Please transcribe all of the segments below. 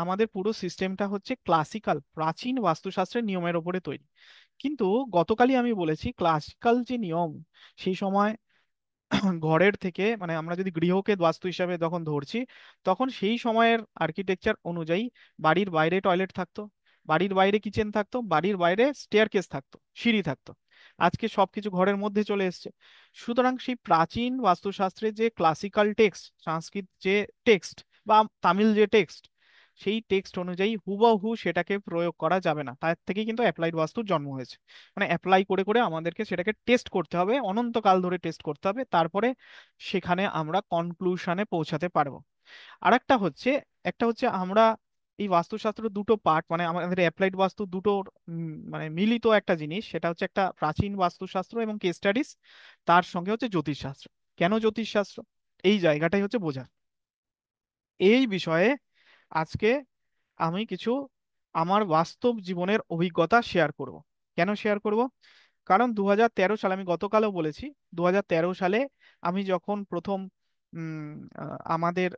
আমাদের পুরো সিস্টেমটা হচ্ছে ক্লাসিক্যাল প্রাচীন বাস্তুশাস্ত্রের নিয়মের ওপরে তৈরি। কিন্তু গতকালই আমি বলেছি ক্লাসিক্যাল যে নিয়ম সেই সময় ঘরের থেকে মানে আমরা যদি গৃহকে বাস্তু হিসাবে যখন ধরছি, তখন সেই সময়ের আর্কিটেকচার অনুযায়ী বাড়ির বাইরে টয়লেট থাকতো, বাড়ির বাইরে কিচেন থাকতো, বাড়ির বাইরে স্টেয়ারকেস থাকতো, সিঁড়ি থাকতো। আজকে সবকিছু ঘরের মধ্যে চলে এসেছে। সুতরাং সেই প্রাচীন বাস্তুশাস্ত্রের যে ক্লাসিক্যাল টেক্সট, সংস্কৃত যে টেক্সট বা তামিল যে টেক্সট, সেই টেক্সট অনুযায়ী হুবহু সেটাকে প্রয়োগ করা যাবে না। তার থেকে কিন্তু অ্যাপ্লাইড বাস্তুর জন্ম হয়েছে। মানে অ্যাপ্লাই করে করে আমাদেরকে সেটাকে টেস্ট করতে হবে, অনন্তকাল ধরে টেস্ট করতে হবে, তারপরে সেখানে আমরা কনক্লুশনে পৌঁছাতে পারবো। আরেকটা হচ্ছে, একটা হচ্ছে আমরা এই বাস্তুশাস্ত্র দুটো পার্ট, মানে আমাদের অ্যাপ্লাইড বাস্তু দুটো মানে মিলিত একটা জিনিস, সেটা হচ্ছে একটা প্রাচীন বাস্তুশাস্ত্র এবং কেস স্টাডিজ, তার সঙ্গে হচ্ছে জ্যোতিষশাস্ত্র। কেন জ্যোতিষশাস্ত্র, এই জায়গাটাই হচ্ছে বোঝা। এই বিষয়ে আজকে আমি কিছু আমার বাস্তব জীবনের অভিজ্ঞতা শেয়ার করব। কেন শেয়ার করব? কারণ 2013 সালে, আমি গতকালও বলেছি, 2013 সালে আমি যখন প্রথম আমাদের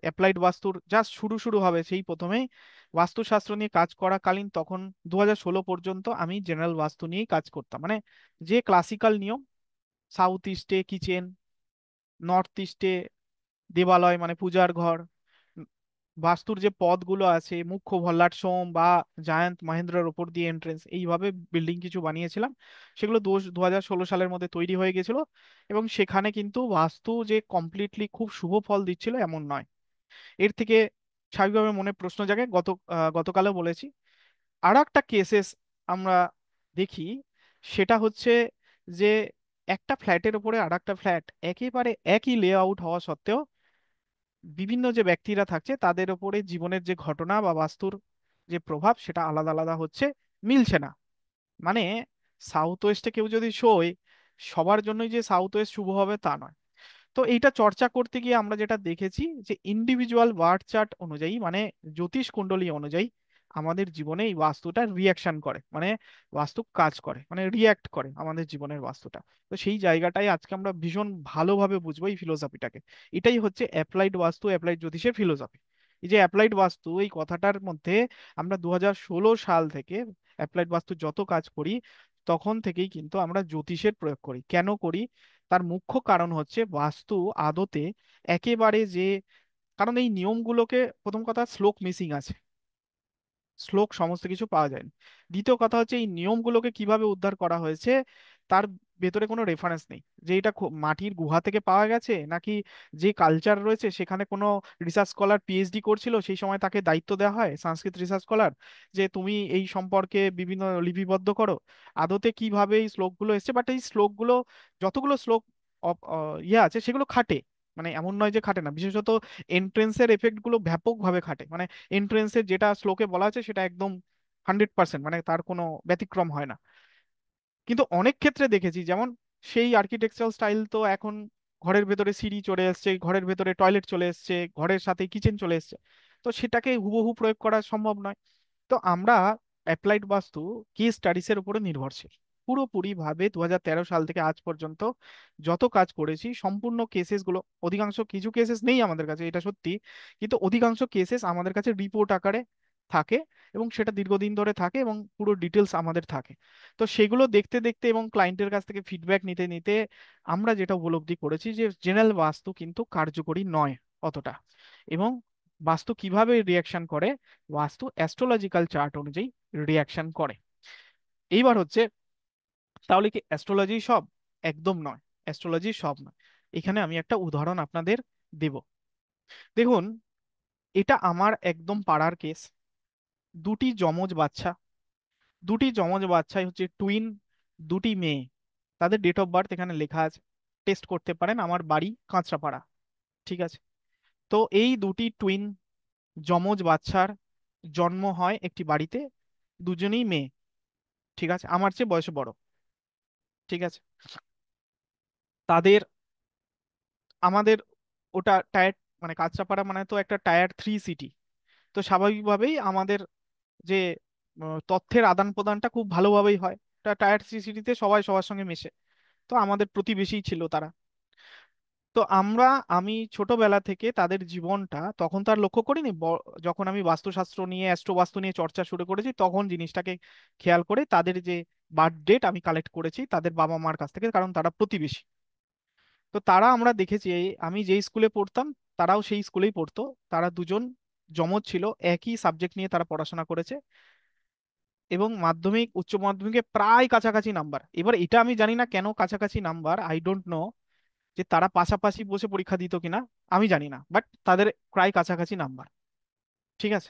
অ্যাপ্লাইড বাস্তুর জাস্ট শুরু শুরু হবে, সেই প্রথমেই বাস্তুশাস্ত্র নিয়ে কাজ করাকালীন, তখন 2016 পর্যন্ত আমি জেনারেল বাস্তু নিয়েই কাজ করতাম। মানে যে ক্লাসিক্যাল নিয়ম, সাউথ ইস্টে কিচেন, নর্থ ইস্টে দেবালয় মানে পূজার ঘর, উম, বাস্তুর যে পথগুলো আছে, মুখ্য ভল্লাট সোম বা জায়ান্ট মহেন্দ্রের ওপর দিয়ে এন্ট্রেন্স, এইভাবে বিল্ডিং কিছু বানিয়েছিলাম। সেগুলো 2016 সালের মধ্যে তৈরি হয়ে গেছিল। এবং সেখানে কিন্তু বাস্তু যে কমপ্লিটলি খুব শুভ ফল দিচ্ছিল এমন নয়। এর থেকে স্বাভাবিকভাবে মনে প্রশ্ন জাগে, গতকালও বলেছি। আর একটা কেসেস আমরা দেখি, সেটা হচ্ছে যে একটা ফ্ল্যাটের উপরে আর একটা ফ্ল্যাট একেবারে একই লেআউট হওয়া সত্ত্বেও বিভিন্ন যে ব্যক্তিরা থাকছে তাদের উপরে জীবনের যে ঘটনা বা বাস্তুর যে প্রভাব সেটা আলাদা আলাদা হচ্ছে, মিলছে না। মানে সাউথ ওয়েস্টে কেউ যদি শোয়, সবার জন্যই যে সাউথ ওয়েস্ট শুভ হবে তা নয়। তো এইটা চর্চা করতে গিয়ে আমরা যেটা দেখেছি যে ইন্ডিভিজুয়াল বার্থ চার্ট অনুযায়ী, মানে জ্যোতিষ কুণ্ডলী অনুযায়ী আমাদের জীবনে এই বাস্তুটা রিয়াকশন করে, মানে বাস্তু কাজ করে, মানে রিয়াক্ট করে আমাদের জীবনের বাস্তুটা। তো সেই জায়গাটাই আজকে আমরা ভীষণ ভালোভাবে বুঝবো এই ফিলোসফিটাকে। এটাই হচ্ছে অ্যাপ্লাইড বাস্তু, অ্যাপ্লাইড জ্যোতিষের ফিলোসফি। এই যে অ্যাপ্লাইড বাস্তু, এই কথাটার মধ্যে আমরা 2016 সাল থেকে অ্যাপ্লাইড বাস্তু যত কাজ করি, তখন থেকেই কিন্তু আমরা জ্যোতিষের প্রয়োগ করি। কেন করি? তার মুখ্য কারণ হচ্ছে বাস্তু আদতে একেবারে যে, কারণ এই নিয়মগুলোকে, প্রথম কথা শ্লোক মিসিং আছে, শ্লোক সমস্ত কিছু পাওয়া যায় না। দ্বিতীয় কথা হচ্ছে এই নিয়মগুলোকে কিভাবে উদ্ধার করা হয়েছে তার ভেতরে কোনো রেফারেন্স নেই, যে এটা মাটির গুহা থেকে পাওয়া গেছে নাকি যে কালচার রয়েছে সেখানে কোনো রিসার্চ স্কলার পিএইচডি করছিল সেই সময় তাকে দায়িত্ব দেওয়া হয়, সংস্কৃত রিসার্চ স্কলার, যে তুমি এই সম্পর্কে বিভিন্ন লিপিবদ্ধ করো। আদতে কিভাবে এই শ্লোকগুলো এসেছে, বাট এই শ্লোকগুলো, যতগুলো শ্লোক ইয়ে আছে সেগুলো খাটে। মানে এমন নয় যে খাটে না, বিশেষত এন্ট্রেন্সের এফেক্ট গুলো ব্যাপকভাবে খাটে। মানে এন্ট্রেন্সের যেটা শ্লোকে বলা আছে সেটা একদম 100%, মানে তার কোনো ব্যতিক্রম হয় না। কিন্তু অনেক ক্ষেত্রে দেখেছি, যেমন সেই আর্কিটেকচারাল স্টাইল তো এখন ঘরের ভেতরে সিঁড়ি চলে এসছে, ঘরের ভেতরে টয়লেট চলে এসছে, ঘরের সাথে কিচেন চলে এসছে। তো সেটাকে হুবহু প্রয়োগ করা সম্ভব নয়। তো আমরা অ্যাপ্লাইড বাস্তু কেস স্টাডিজের উপরে নির্ভরশীল পুরোপুরি ভাবে। 2013 সাল থেকে আজ পর্যন্ত যত কাজ করেছি, সম্পূর্ণ কেসেস গুলো, অধিকাংশ, কিছু কেসেস নেই আমাদের কাছে এটা সত্যি, কিন্তু অধিকাংশ কেসেস আমাদের কাছে রিপোর্ট আকারে থাকে, এবং সেটা দীর্ঘদিন ধরে থাকে এবং পুরো ডিটেলস আমাদের থাকে। তো সেগুলো দেখতে দেখতে এবং ক্লায়েন্টের কাছ থেকে ফিডব্যাক নিতে নিতে আমরা যেটা উপলব্ধি করেছি যে জেনারেল বাস্তু কিন্তু কার্যকরী নয় অতটা। এবং বাস্তু কিভাবে রিয়াকশন করে? বাস্তু অ্যাস্ট্রোলজিক্যাল চার্ট অনুযায়ী রিয়াকশন করে। এইবার হচ্ছে, তাহলে কি অ্যাস্ট্রোলজি সব? একদম নয়, অ্যাস্ট্রোলজি সব নয়। এখানে আমি একটা উদাহরণ আপনাদের দেব। দেখুন, এটা আমার একদম পাড়ার কেস। দুটি যমজ বাচ্চা, দুটি যমজ বাচ্চাই হচ্ছে টুইন, দুটি মেয়ে। তাদের ডেট অফ বার্থ এখানে লেখা আছে, টেস্ট করতে পারেন, আমার বাড়ি কাঁচরাপাড়া। ঠিক আছে? তো এই দুটি টুইন যমজ বাচ্চার জন্ম হয় একটি বাড়িতে, দুজনেই মেয়ে। ঠিক আছে? আমার চেয়ে বয়সে বড়। ঠিক আছে? তাদের, আমাদের ওটা টায়ার, মানে কাঁচরাপাড়া মানে তো একটা টায়ার 3 সিটি। তো স্বাভাবিকভাবেই আমাদের যে তথ্যের আদান প্রদানটা খুব ভালোভাবেই হয়। টায়ার 3 সিটিতে সবাই সবার সঙ্গে মেশে। তো আমাদের প্রতিবেশী ছিল তারা। তো আমি ছোটবেলা থেকে তাদের জীবনটা তখন তো আর লক্ষ্য করিনি, যখন আমি বাস্তুশাস্ত্র নিয়ে অ্যাস্ট্রো বাস্তু নিয়ে চর্চা শুরু করেছি তখন জিনিসটাকে খেয়াল করে তাদের যে বার্থ ডেট আমি কালেক্ট করেছি তাদের বাবা মার কাছ থেকে, কারণ তারা প্রতিবেশী। তো তারা আমরা দেখেছি আমি যেই স্কুলে পড়তাম তারাও সেই স্কুলেই পড়তো। তারা দুজন জমজ ছিল, একই সাবজেক্ট নিয়ে তারা পড়াশোনা করেছে এবং মাধ্যমিক উচ্চ মাধ্যমিকে প্রায় কাছাকাছি নাম্বার। এবার এটা আমি জানি না কেন কাছাকাছি নাম্বার, আই ডোন্ট নো, যে তারা পাশাপাশি বসে পরীক্ষা দিত কিনা আমি জানি না, বাট তাদের প্রায় কাছাকাছি নাম্বার। ঠিক আছে।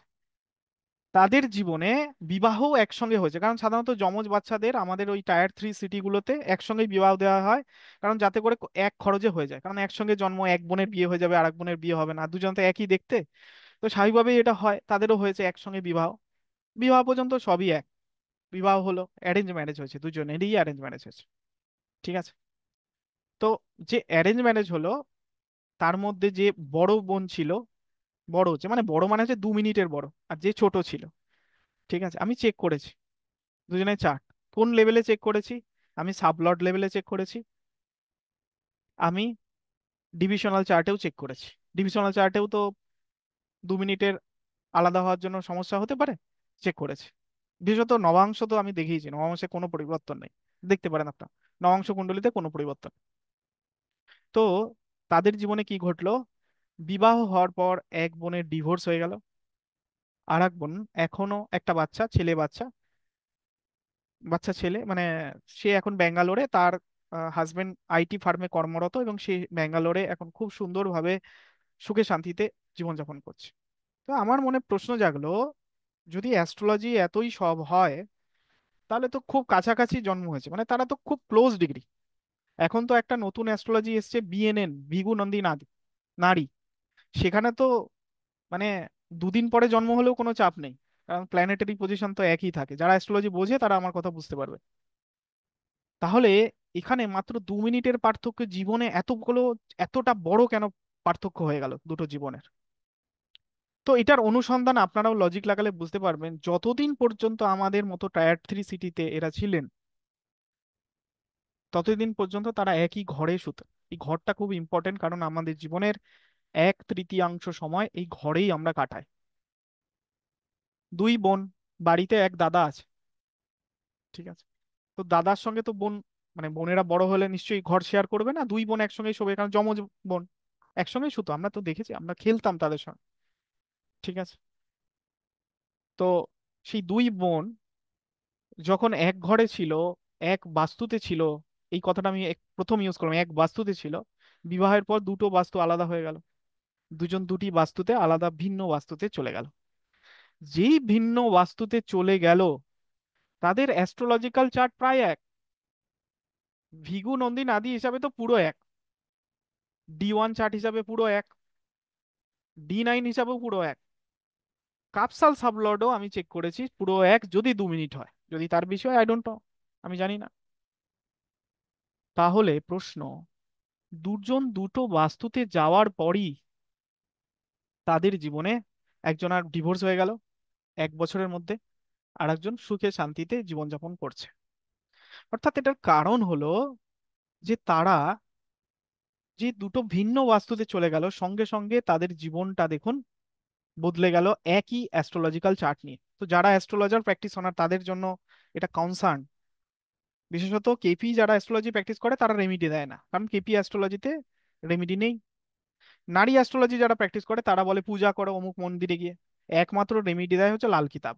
তাদের জীবনে বিবাহ একসঙ্গে হয়েছে, কারণ সাধারণত যমজ বাচ্চাদের আমাদের ওই টায়ার 3 সিটিগুলোতে একসঙ্গেই বিবাহ দেওয়া হয়, কারণ যাতে করে এক খরচে হয়ে যায়, কারণ একসঙ্গে জন্ম, এক বোনের বিয়ে হয়ে যাবে আর এক বোনের বিয়ে হবে না, দুজন তো একই দেখতে। তো স্বাভাবিকভাবেই এটা হয়, তাদেরও হয়েছে একসঙ্গে বিবাহ। বিবাহ পর্যন্ত সবই এক। বিবাহ হলো, অ্যারেঞ্জ ম্যারেজ হয়েছে, দুজনেরই অ্যারেঞ্জ ম্যারেজ হয়েছে। ঠিক আছে। তো যে অ্যারেঞ্জ ম্যারেজ হলো তার মধ্যে যে বড় বোন ছিল, বড় হচ্ছে মানে বড় মানে হচ্ছে 2 মিনিটের বড়, আর যে ছোট ছিল, ঠিক আছে, আমি চেক করেছি দুজনের চার্ট। কোন লেভেলে চেক করেছি? আমি সাবলট লেভেলে চেক করেছি, আমি ডিভিশনাল চার্টেও চেক করেছি। ডিভিশনাল চার্টেও তো 2 মিনিটের আলাদা হওয়ার জন্য সমস্যা হতে পারে, চেক করেছি। বিশেষত নবাংশ তো আমি দেখিয়েছি, নবাংশে কোনো পরিবর্তন নেই, দেখতে পারেন আপনার নবাংশ কুণ্ডলিতে কোনো পরিবর্তন। তো তাদের জীবনে কি ঘটলো? বিবাহ হওয়ার পর এক বোনের ডিভোর্স হয়ে গেল, আর এক বোন এখনো একটা বাচ্চা, ছেলে বাচ্চা, বাচ্চা ছেলে মানে সে এখন ব্যাঙ্গালোরে, তার হাজবেন্ড আইটি ফার্মে কর্মরত এবং সে ব্যাঙ্গালোরে এখন খুব সুন্দরভাবে সুখে শান্তিতে জীবনযাপন করছে। তো আমার মনে প্রশ্ন জাগলো, যদি অ্যাস্ট্রোলজি এতই সব হয় তাহলে তো খুব কাছাকাছি জন্ম হয়েছে, মানে তারা তো খুব ক্লোজ ডিগ্রি। এখন তো একটা নতুন অ্যাস্ট্রোলজি এসছে, বিএনএন, ভিগু নন্দী নারী, সেখানে তো মানে 2 দিন পরে জন্ম হলেও কোনো চাপ নেই, কারণ প্ল্যানেটারি পজিশন তো একই থাকে। যারা অ্যাস্ট্রোলজি বোঝে তারা আমার কথা বুঝতে পারবে। তাহলে এখানে মাত্র 2 মিনিটের পার্থক্য জীবনে এতগুলো, এতটা বড় কেন পার্থক্য হয়ে গেল দুটো জীবনের? তো এটার অনুসন্ধান আপনারাও লজিক লাগালে বুঝতে পারবেন, যতদিন পর্যন্ত আমাদের মতো টায়ার 3 সিটিতে এরা ছিলেন ততদিন পর্যন্ত তারা একই ঘরে শুতেন। এই ঘরটা খুব ইম্পর্টেন্ট, কারণ আমাদের জীবনের 1/3 সময় এই ঘরেই আমরা কাটাই। 2 বোন, বাড়িতে এক দাদা আছে। ঠিক আছে। তো দাদার সঙ্গে তো বোন, মানে বোনেরা বড় হলে নিশ্চয়ই ঘর শেয়ার করবে না, 2 বোন একসঙ্গেই শোবে, কারণ যমজ বোন একসঙ্গেই শুতো, আমরা তো দেখেছি, আমরা খেলতাম তাদের সঙ্গে। ঠিক আছে। তো সেই 2 বোন যখন এক ঘরে ছিল, এক বাস্তুতে ছিল, এই কথাটা আমি প্রথম ইউজ করলাম, এক বাস্তুতে ছিল, বিবাহের পর দুটো বাস্তু আলাদা হয়ে গেল, দুজন দুটি বাস্তুতে আলাদা ভিন্ন বাস্তুতে চলে গেল। যেই ভিন্ন বাস্তুতে চলে গেল তাদের অ্যাস্ট্রোলজিক্যাল চার্ট প্রায় এক, ভিগু নন্দী আদি হিসাবে তো পুরো এক, D1 চার্ট হিসাবে পুরো এক, D9 হিসাবেও পুরো এক, কাপসাল সাবলর্ডও আমি চেক করেছি পুরো এক, যদি 2 মিনিট হয়, যদি তার বেশি হয় আই ডোন্ট নো, আমি জানি না। তাহলে প্রশ্ন, দুজন দুটো বাস্তুতে যাওয়ার পরই তাদের জীবনে একজনের ডিভোর্স হয়ে গেল 1 বছরের মধ্যে, আর একজন সুখে শান্তিতে জীবনযাপন করছে। অর্থাৎ এটার কারণ হলো যে তারা যে দুটো ভিন্ন বাস্তুতে চলে গেল সঙ্গে সঙ্গে তাদের জীবনটা দেখুন বদলে গেল, একই অ্যাস্ট্রোলজিক্যাল চার্ট নিয়ে। তো যারা অ্যাস্ট্রোলজার প্র্যাকটিশনার তাদের জন্য এটা কনসার্ন, বিশেষত কেপি যারা অ্যাস্ট্রোলজি প্র্যাকটিস করে তারা রেমিডি দেয় না, কারণ কেপি অ্যাস্ট্রোলজিতে রেমিডি নেই। নারী অ্যাস্ট্রোলজি যারা প্র্যাকটিস করে তারা বলে পূজা করো অমুক মন্দিরে গিয়ে, একমাত্র রেমিডি দেয় হচ্ছে লাল কিতাব।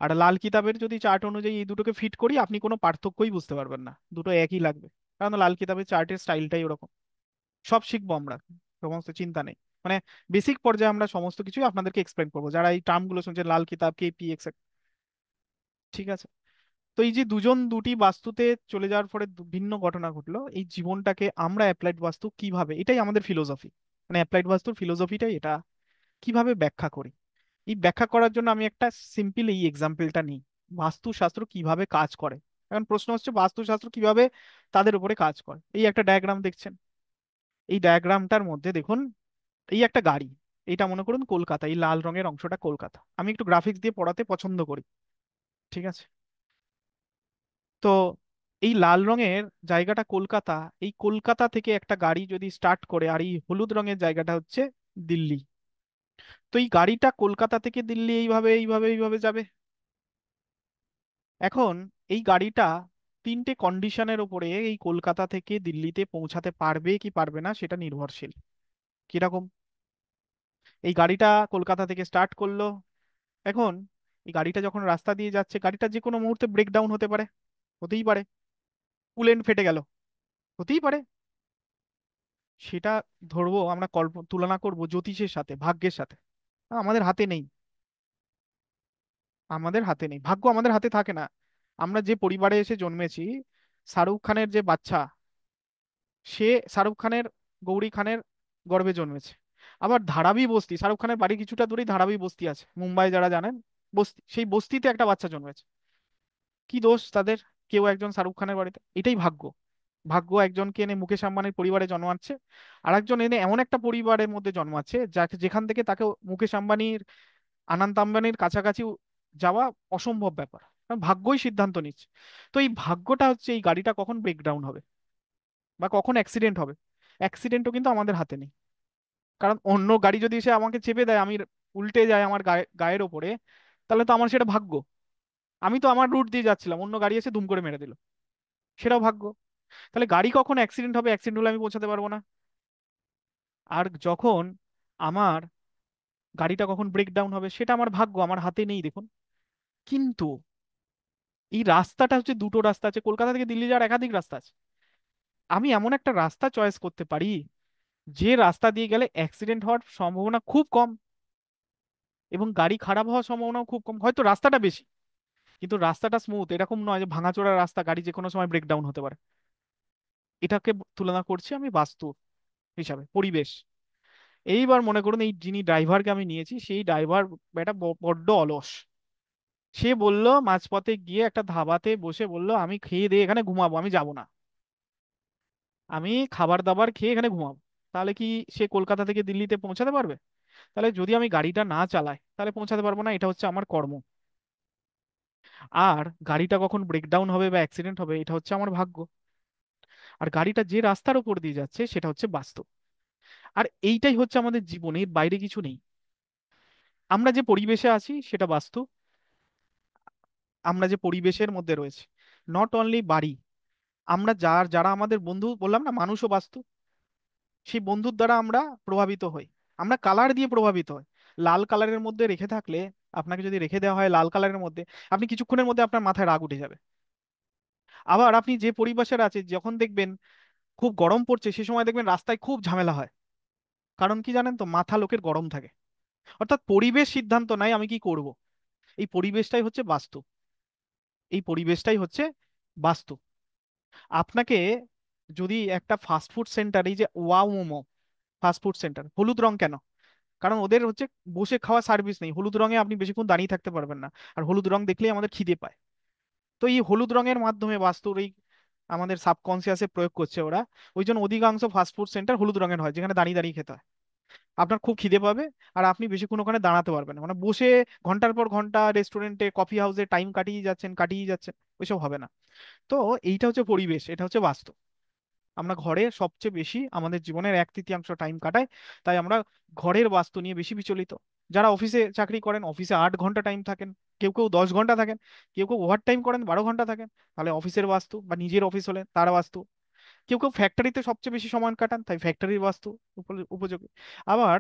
আর লাল কিতাবের যদি চার্ট অনুযায়ী এই দুটোকে ফিট করি আপনি কোনো পার্থক্যই বুঝতে পারবেন না, দুটো একই লাগবে, কারণ লাল কিতাবের চার্টের স্টাইলটাই ওরকম। সব শিখবো আমরা, সমস্ত চিন্তা নেই, মানে বেসিক পর্যায়ে আমরা সমস্ত কিছু আপনাদেরকে এক্সপ্লেন করবো, যারা এই টার্মগুলো শুনছেন লাল কিতাব, কেপি এক্সেট্রা। ঠিক আছে। তো এই যে দুজন দুটি বাস্তুতে চলে যাওয়ার পরে ভিন্ন ঘটনা ঘটলো, এই জীবনটাকে আমরা অ্যাপ্লাইড বাস্তু কিভাবে, এটাই আমাদের ফিলোসফি, মানে অ্যাপ্লাইড বাস্তুর ফিলোসফিটাই এটা, কিভাবে ব্যাখ্যা করি। এই ব্যাখ্যা করার জন্য আমি একটা সিম্পল এই এক্সাম্পলটা নিই, বাস্তুশাস্ত্র কিভাবে কাজ করে। এখন প্রশ্ন হচ্ছে বাস্তুশাস্ত্র কিভাবে তাদের উপরে কাজ করে। এই একটা ডায়াগ্রাম দেখছেন, এই ডায়াগ্রামটার মধ্যে দেখুন, এই একটা গাড়ি, এটা মনে করুন কলকাতা, এই লাল রঙের অংশটা কলকাতা, আমি একটু গ্রাফিক্স দিয়ে পড়াতে পছন্দ করি। ঠিক আছে। তো এই লাল রঙের জায়গাটা কলকাতা। এই কলকাতা থেকে একটা গাড়ি যদি স্টার্ট করে, আর এই হলুদ রঙের জায়গাটা হচ্ছে দিল্লি। তো এই গাড়িটা কলকাতা থেকে দিল্লি এইভাবে এইভাবে এইভাবে যাবে। এখন এই গাড়িটা তিনটে কন্ডিশনের উপরে এই কলকাতা থেকে দিল্লিতে পৌঁছাতে পারবে কি পারবে না সেটা নির্ভরশীল। কিরকম? এই গাড়িটা কলকাতা থেকে স্টার্ট করলো। এখন এই গাড়িটা যখন রাস্তা দিয়ে যাচ্ছে, গাড়িটা যে কোনো মুহূর্তে ব্রেকডাউন হতে পারে। হতেই পারে। কুলেন্ট ফেটে গেল। হতেই পারে। সেটা ধরবো আমরা, তুলনা করব জ্যোতিষের সাথে, ভাগ্যের সাথে। আমাদের হাতে নেই। আমাদের হাতে নেই, ভাগ্য আমাদের হাতে থাকে না। আমরা যে পরিবারে এসে জন্মেছি, শাহরুখ খানের যে বাচ্চা, সে শাহরুখ খানের, গৌরী খানের গর্ভে জন্মেছে। আবার ধারাবি বস্তি, শাহরুখ খানের বাড়ি কিছুটা দূরেই ধারাবি বস্তি আছে মুম্বাই, যারা জানেন, বস্তি, সেই বস্তিতে একটা বাচ্চা জন্মেছে। কি দোষ তাদের? কেউ একজন শাহরুখ খানের বাড়িতে, এটাই ভাগ্য। ভাগ্য একজনকে এনে মুকেশ আম্বানির পরিবারে জন্মাচ্ছে, আর একজন এনে এমন একটা পরিবারের মধ্যে জন্মাচ্ছে যাকে, যেখান থেকে তাকে মুকেশ আম্বানির, আনন্ত আম্বানির কাছাকাছি যাওয়া অসম্ভব ব্যাপার। কারণ ভাগ্যই সিদ্ধান্ত নিচ্ছে। তো এই ভাগ্যটা হচ্ছে এই গাড়িটা কখন ব্রেকডাউন হবে বা কখন অ্যাক্সিডেন্ট হবে। অ্যাক্সিডেন্টও কিন্তু আমাদের হাতে নেই। কারণ অন্য গাড়ি যদি এসে আমাকে চেপে দেয়, আমি উল্টে যায় আমার গায়ের ওপরে, তাহলে তো আমার সেটা ভাগ্য। আমি তো আমার রুট দিয়ে যাচ্ছিলাম, অন্য গাড়ি এসে দুম করে মেরে দিল, সেটাও ভাগ্য। তাহলে গাড়ি কখন অ্যাক্সিডেন্ট হবে, অ্যাক্সিডেন্ট হলে আমি পৌঁছাতে পারবো না। আর যখন আমার গাড়িটা কখন ব্রেকডাউন হবে সেটা আমার ভাগ্য, আমার হাতে নেই দেখুন। কিন্তু এই রাস্তাটা হচ্ছে, দুটো রাস্তা আছে, কলকাতা থেকে দিল্লি যাওয়ার একাধিক রাস্তা আছে। আমি এমন একটা রাস্তা চয়েস করতে পারি যে রাস্তা দিয়ে গেলে অ্যাক্সিডেন্ট হওয়ার সম্ভাবনা খুব কম, এবং গাড়ি খারাপ হওয়ার সম্ভাবনাও খুব কম। হয়তো রাস্তাটা বেশি, কিন্তু রাস্তাটা স্মুথ, এরকম নয় যে ভাঙাচোরা রাস্তা, গাড়ি যে কোনো সময় ব্রেকডাউন হতে পারে। এটাকে তুলনা করছি আমি বাস্তু হিসাবে, পরিবেশ। এইবার মনে করুন এই যিনি ড্রাইভারকে আমি নিয়েছি, সেই ড্রাইভার একটা বড্ড অলস। সে বলল মাঝপথে গিয়ে একটা ধাবাতে বসে বলল, আমি খেয়ে দিয়ে এখানে ঘুমাবো, আমি যাব না, আমি খাবার দাবার খেয়ে এখানে ঘুমাবো। তাহলে কি সে কলকাতা থেকে দিল্লিতে পৌঁছাতে পারবে? তাহলে যদি আমি গাড়িটা না চালাই তাহলে পৌঁছাতে পারবো না, এটা হচ্ছে আমার কর্ম। আর গাড়িটা কখন ব্রেকডাউন হবে বা অ্যাক্সিডেন্ট হবে এটা হচ্ছে আমার ভাগ্য। আর গাড়িটা যে রাস্তার উপর দিয়ে যাচ্ছে সেটা হচ্ছে বাস্তব। আর এইটাই হচ্ছে আমাদের জীবনের বাইরে কিছু নেই। আমরা যে পরিবেশে আছি সেটা বাস্তু। আমরা যে পরিবেশের মধ্যে রয়েছে, নট অনলি বাড়ি, আমরা যারা আমাদের বন্ধু, বললাম না মানুষও বাস্তু। সেই বন্ধুর দ্বারা আমরা প্রভাবিত হই। আমরা কালার দিয়ে প্রভাবিত হই। লাল কালারের মধ্যে রেখে থাকলে, আপনাকে যদি রেখে দেওয়া হয় লাল কালারের মধ্যে, আপনি কিছুক্ষণের মধ্যে আপনার মাথায় রাগ উঠে যাবে। আবার আপনি যে পরিবেশের আছে, যখন দেখবেন খুব গরম পড়ছে, সে সময় দেখবেন রাস্তায় খুব ঝামেলা হয়। কারণ কি জানেন তো, মাথা লোকের গরম থাকে। অর্থাৎ পরিবেশ সিদ্ধান্ত নাই আমি কি করব। এই পরিবেশটাই হচ্ছে বাস্তু। এই পরিবেশটাই হচ্ছে বাস্তু। আপনাকে যদি একটা ফাস্টফুড সেন্টার, এই যে ওয়াও মোমো ফাস্টফুড সেন্টার, হলুদ রং কেন? কারণ ওদের হচ্ছে বসে খাওয়া সার্ভিস নেই, হলুদ রঙে আপনি বেশিক্ষণ দাঁড়িয়ে থাকতে পারবেন না। আর হলুদ রং দেখলেই আমাদের খিদে পায়। তো এই হলুদ রঙের মাধ্যমে বাস্তুর এই আমাদের সাবকনসিয়াসে প্রয়োগ করছে ওরা। ওই জন্য অধিকাংশ ফাস্টফুড সেন্টার হলুদ রঙের হয়, যেখানে দাঁড়িয়ে দাঁড়িয়ে খেতে হয়। আপনার খুব খিদে পাবে, আর আপনি বেশিক্ষণ ওখানে দাঁড়াতে পারবেন না, মানে বসে ঘন্টার পর ঘন্টা রেস্টুরেন্টে, কফি হাউসে টাইম কাটিয়ে যাচ্ছেন, ওইসব হবে না। তো এইটা হচ্ছে পরিবেশ, এটা হচ্ছে বাস্তব। আমরা ঘরে সবচেয়ে বেশি আমাদের জীবনের 1/3 টাইম কাটাই। তাই আমরা ঘরের বাস্তু নিয়ে বেশি বিচলিত। যারা অফিসে চাকরি করেন, অফিসে 8 ঘন্টা টাইম থাকেন, কেউ কেউ 10 ঘন্টা থাকেন, কেউ কেউ ওভার টাইম করেন 12 ঘন্টা থাকেন, তাহলে অফিসের বাস্তু, বা নিজের অফিস হলে তার বাস্তু। কেউ কেউ ফ্যাক্টরিতে সবচেয়ে বেশি সময় কাটান, তাই ফ্যাক্টরির বাস্তু উপযোগী। আবার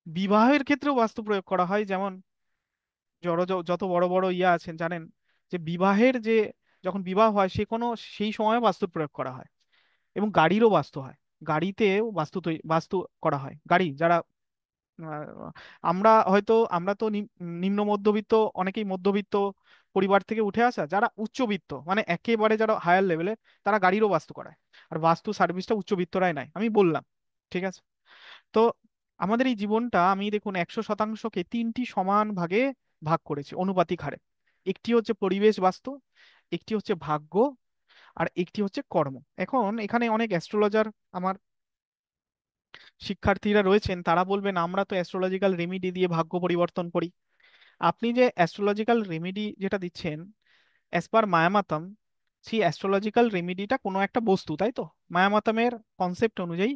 বিবাহের ক্ষেত্রেও বাস্তু প্রয়োগ করা হয়। যেমন যত বড় বড় ইয়া আছেন জানেন, যে বিবাহের যে, যখন বিবাহ হয় সে কোনো, সেই সময় বাস্তু প্রয়োগ করা হয়। এবং গাড়িরও বাস্তু হয়। গাড়িতেও বাস্তু করা হয়। গাড়ি যারা, আহ, আমরা তো নিম্ন মধ্যবিত্ত, অনেকেই মধ্যবিত্ত পরিবার থেকে উঠে আসা, যারা উচ্চবিত্ত মানে একেবারে যারা হায়ার লেভেলের, তারা গাড়িরও বাস্তু করায়। আর বাস্তু সার্ভিসটা উচ্চবিত্তরাই নাই, আমি বললাম। ঠিক আছে? তো আমাদের এই জীবনটা আমি দেখুন 100%কে তিনটি সমান ভাগে ভাগ করেছি অনুপাতিক হারে। একটি হচ্ছে পরিবেশ বাস্তু, একটি হচ্ছে ভাগ্য, আর একটি হচ্ছে কর্ম। এখন এখানে অনেক অ্যাস্ট্রোলজার আমার শিক্ষার্থীরা রয়েছেন, তারা বলবেন আমরা তো অ্যাস্ট্রোলজিক্যাল রেমিডি দিয়ে ভাগ্য পরিবর্তন করি। আপনি যে অ্যাস্ট্রোলজিক্যাল রেমিডি যেটা দিচ্ছেন, অ্যাজ পার মায়ামাতম, সেই অ্যাস্ট্রোলজিক্যাল রেমিডিটা কোনো একটা বস্তু, তাই তো? মায়ামাতামের কনসেপ্ট অনুযায়ী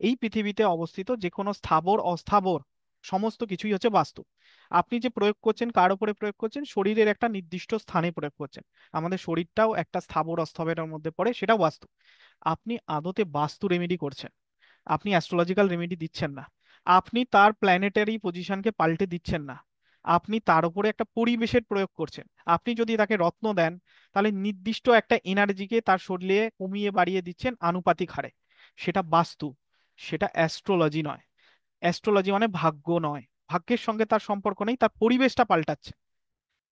এই পৃথিবীতে অবস্থিত যে কোনো স্থাবর অস্থাবর সমস্ত কিছুই হচ্ছে বাস্তু। আপনি যে প্রয়োগ করছেন কার উপরে প্রয়োগ করছেন? শরীরের একটা নির্দিষ্ট স্থানে প্রয়োগ করছেন। আমাদের শরীরটাও একটা স্থাবর অস্থাবরের মধ্যে পড়ে, সেটাও বাস্তু। আপনি আদতে বাস্তু রেমেডি করছেন, আপনি অ্যাস্ট্রোলজিক্যাল রেমেডি দিচ্ছেন না। আপনি তার প্ল্যানেটারি পজিশনকে পাল্টে দিচ্ছেন না, আপনি তার উপরে একটা পরিবেশের প্রয়োগ করছেন। আপনি যদি তাকে রত্ন দেন, তাহলে নির্দিষ্ট একটা এনার্জিকে তার শরীরে কমিয়ে বাড়িয়ে দিচ্ছেন আনুপাতিক হারে। সেটা বাস্তু, সেটা অ্যাস্ট্রোলজি নয়। অ্যাস্ট্রোলজি মানে ভাগ্য নয়, ভাগ্যের সঙ্গে তার সম্পর্ক নেই, তার পরিবেশটা পাল্টাচ্ছে,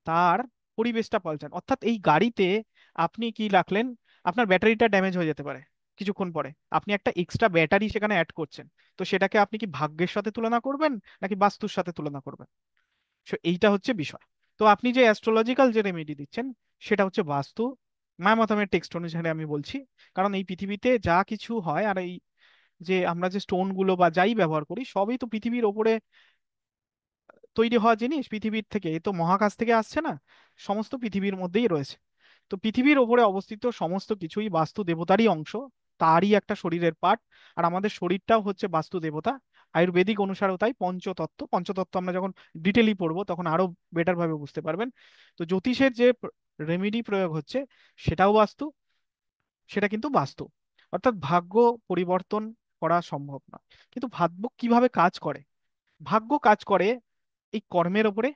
তার পরিবেশটা পাল্টান। অর্থাৎ এই গাড়িতে আপনি কি রাখলেন, আপনার ব্যাটারিটা ড্যামেজ হয়ে যেতে পারে কিছুক্ষণ পরে, আপনি একটা এক্সট্রা ব্যাটারি সেখানে অ্যাড করছেন। তো সেটাকে আপনি কি ভাগ্যের সাথে তুলনা করবেন নাকি বাস্তুর সাথে তুলনা করবেন? So এইটা হচ্ছে বিষয়। তো আপনি যে অ্যাস্ট্রোলজিক্যাল যে রেমেডি দিচ্ছেন সেটা হচ্ছে বাস্তু। মায়ামাতামের টেক্সট অনুসারে আমি বলছি, কারণ এই পৃথিবীতে যা কিছু হয় আর এই যে আমরা যে স্টোন গুলো বা যাই ব্যবহার করি সবই তো পৃথিবীর ওপরে তৈরি হওয়া জিনিস, পৃথিবীর থেকে, এ তো মহাকাশ থেকে আসছে না, সমস্ত পৃথিবীর মধ্যেই রয়েছে। তো পৃথিবীর ওপরে অবস্থিত সমস্ত কিছুই বাস্তু দেবতারই অংশ, তারই একটা শরীরের পার্ট। আর আমাদের শরীরটাও হচ্ছে বাস্তু দেবতা। আয়ুর্বেদিক অনুসারেও তাই। পঞ্চতত্ত্ব, পঞ্চতত্ত্ব আমরা যখন ডিটেলি পড়বো তখন আরো বেটার ভাবে বুঝতে পারবেন। তো জ্যোতিষের যে রেমেডি প্রয়োগ হচ্ছে সেটাও বাস্তু, সেটা কিন্তু বাস্তু। অর্থাৎ ভাগ্য পরিবর্তন করা সম্ভব নয়। কিন্তু ভাগ্য কিভাবে কাজ করে? ভাগ্য কাজ করে এই কর্মের ওপরে,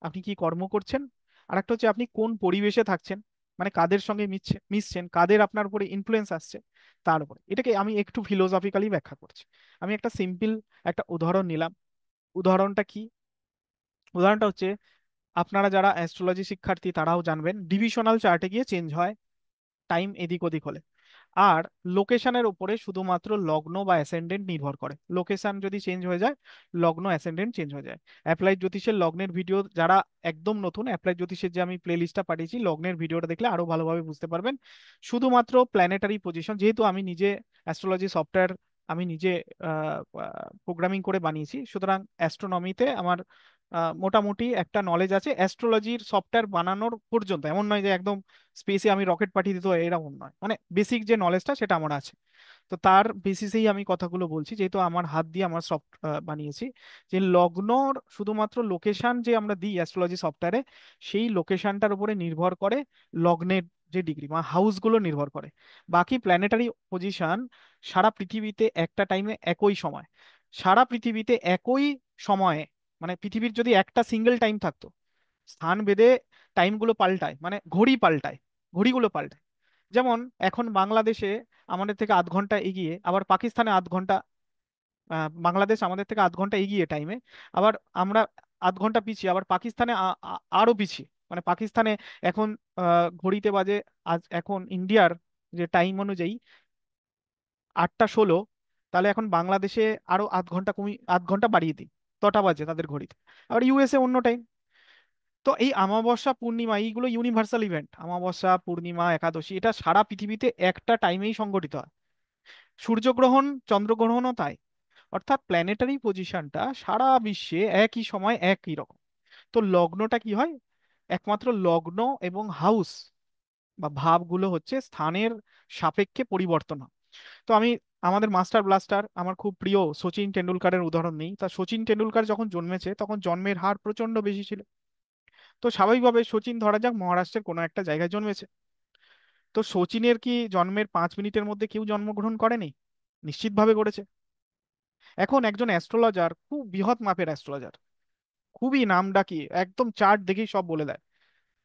আপনি কি কর্ম করছেন, আর একটা হচ্ছে আপনি কোন পরিবেশে থাকছেন, মানে কাদের সঙ্গে মিশছেন, কাদের আপনার উপরে ইনফ্লুয়েন্স আসছে, তার উপরে। এটাকে আমি একটু ফিলোসফিক্যালি ব্যাখ্যা করছি। আমি একটা সিম্পল একটা উদাহরণ নিলাম। উদাহরণটা কি? উদাহরণটা হচ্ছে, আপনারা যারা অ্যাস্ট্রোলজি শিক্ষার্থী তারাও জানবেন, ডিভিশনাল চার্টে গিয়ে চেঞ্জ হয় টাইম এদিক ওদিক হলে। আর লোকেশনের উপরে শুধুমাত্র লগ্ন বা অ্যাসেন্ডেন্ট নির্ভর করে। লোকেশন যদি চেঞ্জ হয়ে যায়, লগ্ন অ্যাসেন্ডেন্ট চেঞ্জ হয়ে যায়। অ্যাপ্লাইড জ্যোতিষের লগ্নের ভিডিও যারা একদম নতুন, অ্যাপ্লাইড জ্যোতিষের যে আমি প্লে লিস্টটা পাঠিয়েছি, লগ্নের ভিডিওটা দেখলে আরো ভালোভাবে বুঝতে পারবেন। শুধুমাত্র প্ল্যানেটারি পজিশন, যেহেতু আমি নিজে অ্যাস্ট্রোলজি সফটওয়্যার আমি নিজে প্রোগ্রামিং করে বানিয়েছি, সুতরাং অ্যাস্ট্রোনমিতে আমার মোটামুটি একটা নলেজ আছে। অ্যাস্ট্রোলজির সফটওয়্যার বানানোর পর্যন্ত, এমন নয় যে একদম স্পেসে আমি রকেট পাঠিয়ে দিতে হয়, এরকম নয়, মানে বেসিক যে নলেজটা সেটা আমার আছে। তো তার বেসিসেই আমি কথাগুলো বলছি, যেহেতু আমার হাত দিয়ে আমার সফট বানিয়েছি। যে লগ্নর শুধুমাত্র লোকেশন যে আমরা দিই অ্যাস্ট্রোলজি সফটওয়্যারে, সেই লোকেশনটার উপরে নির্ভর করে লগ্নের যে ডিগ্রি বা হাউসগুলো নির্ভর করে। বাকি প্ল্যানেটারি পজিশন সারা পৃথিবীতে একটা টাইমে একই সময়, সারা পৃথিবীতে একই সময়ে, মানে পৃথিবীর যদি একটা সিঙ্গেল টাইম থাকতো, স্থান ভেদে টাইমগুলো পাল্টায়, মানে ঘড়ি পাল্টায়, ঘড়িগুলো পাল্টায়। যেমন এখন বাংলাদেশে আমাদের থেকে আধ ঘন্টা এগিয়ে, আবার পাকিস্তানে আধ ঘন্টা, বাংলাদেশ আমাদের থেকে আধ ঘন্টা এগিয়ে টাইমে, আবার আমরা আধ ঘন্টা পিছিয়ে, আবার পাকিস্তানে আরো পিছিয়ে। মানে পাকিস্তানে এখন ঘড়িতে বাজে, আজ এখন ইন্ডিয়ার যে টাইম অনুযায়ী 8টা 16, তাহলে এখন বাংলাদেশে আরো আধ ঘন্টা কমি, আধ ঘন্টা বাড়িয়ে দিই, 6টা বাজে তাদের ঘড়িতে। আবার ইউএসএ অন্য টাইম। তো এই অমাবস্যা পূর্ণিমা এইগুলো ইউনিভার্সাল ইভেন্ট, অমাবস্যা পূর্ণিমা একাদশী এটা সারা পৃথিবীতে একটা টাইমেই সংঘটিত হয়। সূর্যগ্রহণ চন্দ্রগ্রহণও তাই। অর্থাৎ প্ল্যানেটারি পজিশনটা সারা বিশ্বে একই সময় একই রকম। তো লগ্নটা কি হয়? একমাত্র লগ্ন এবং হাউস বা ভাবগুলো হচ্ছে স্থানের সাপেক্ষে পরিবর্তন হয়। তো আমি আমাদের মাস্টার ব্লাস্টার আমার খুব প্রিয় সচিন টেন্ডুলকারের উদাহরণ নেই, তা সচিন টেন্ডুলকার যখন জন্মেছে তখন জন্মের হার প্রচন্ড বেশি ছিল। তো স্বাভাবিকভাবে সচিন ধরা যাক মহারাষ্ট্রের কোনো একটা জায়গায় জন্মেছে। তো সচিনের কি জন্মের 5 মিনিটের মধ্যে কেউ জন্মগ্রহণ করেনি? নিশ্চিতভাবে করেছে। এখন একজন অ্যাস্ট্রোলজার, খুব বৃহৎ মাপের অ্যাস্ট্রোলজার, খুবই নামডাকি, একদম চার্ট দেখেই সব বলে দেয়,